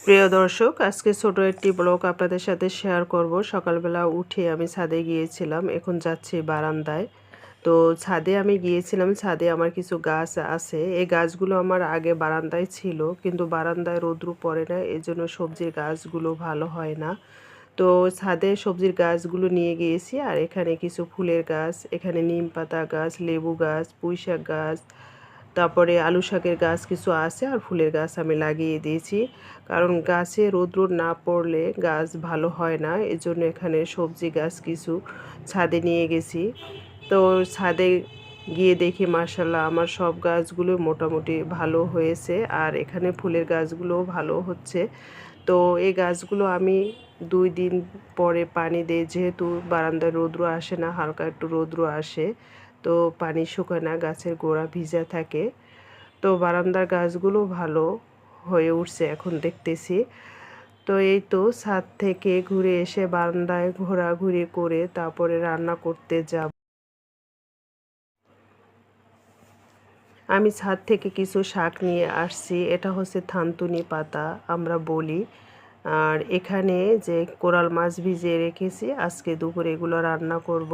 প্রিয় দর্শক, আজকে ছোট একটি ব্লগ আপনাদের সাথে শেয়ার করব। সকালবেলা উঠে আমি ছাদে গিয়েছিলাম, এখন যাচ্ছি বারান্দায়। তো ছাদে আমি গিয়েছিলাম, ছাদে আমার কিছু গাছ আছে। এই গাছগুলো আমার আগে বারান্দায় ছিল, কিন্তু বারান্দায় রৌদ্র পড়ে না, এজন্য সবজির গাছগুলো ভালো হয় না। তো ছাদে সবজির গাছগুলো নিয়ে গিয়েছি, আর এখানে কিছু ফুলের গাছ, এখানে নিম পাতা গাছ, লেবু গাছ, পুঁই শাক গাছ, তারপরে আলু শাকের গাছ কিছু আছে, আর ফুলের গাছ আমি লাগিয়ে দিয়েছি। কারণ গাছে রৌদ্র না পড়লে গাছ ভালো হয় না, এজন্য এখানে সবজি গাছ কিছু ছাদে নিয়ে গেছি। তো ছাদে গিয়ে দেখি মাশাল্লাহ আমার সব গাছগুলো মোটামুটি ভালো হয়েছে, আর এখানে ফুলের গাছগুলোও ভালো হচ্ছে। তো এই গাছগুলো আমি 2 দিন পরে পানি দিই, যেহেতু বারান্দায় রৌদ্র আসে না, হালকা একটু রৌদ্র আসে, তো পানি শুকায় না, গাছের গোড়া ভিজা থাকে। তো বারান্দার গাছগুলো ভালো হয়ে উঠছে এখন দেখতেছি। তো এই তো ছাদ থেকে ঘুরে এসে বারান্দায় ঘোরাঘুরি করে তারপরে রান্না করতে যাব। আমি ছাদ থেকে কিছু শাক নিয়ে আসছি, এটা হচ্ছে থানতুনি পাতা আমরা বলি। আর এখানে যে কোরাল মাছ ভিজিয়ে রেখেছি, আজকে দুপুরে এগুলো রান্না করব।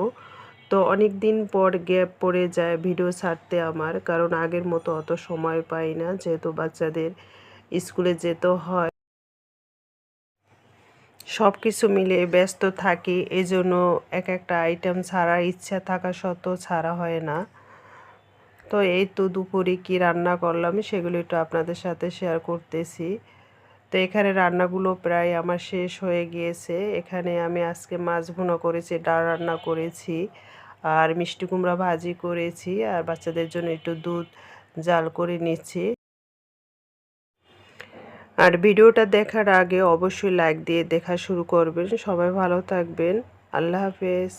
তো অনেক দিন পর গ্যাপ পড়ে যায় ভিডিও ছাড়তে আমার, কারণ আগের মতো অত সময় পাই না, যেহেতু বাচ্চাদের স্কুলে যেতে হয়, সব কিছু মিলে ব্যস্ত থাকি, এজন্য এক একটা আইটেম ছাড়ার ইচ্ছা থাকা সত্ত্বেও ছাড়া হয় না। তো এই তো দুপুরে কি রান্না করলাম সেগুলো একটু আপনাদের সাথে শেয়ার করতেছি। তো এখানে রান্নাগুলো প্রায় আমার শেষ হয়ে গিয়েছে। এখানে আমি আজকে মাছ ভুনা করেছি, ডাল রান্না করেছি, আর মিষ্টি কুমড়া ভাজি করেছি, আর বাচ্চাদের জন্য একটু দুধ জাল করে নিচ্ছি। আর ভিডিওটা দেখার আগে অবশ্যই লাইক দিয়ে দেখা শুরু করবেন। সবাই ভালো থাকবেন। আল্লাহ হাফেজ।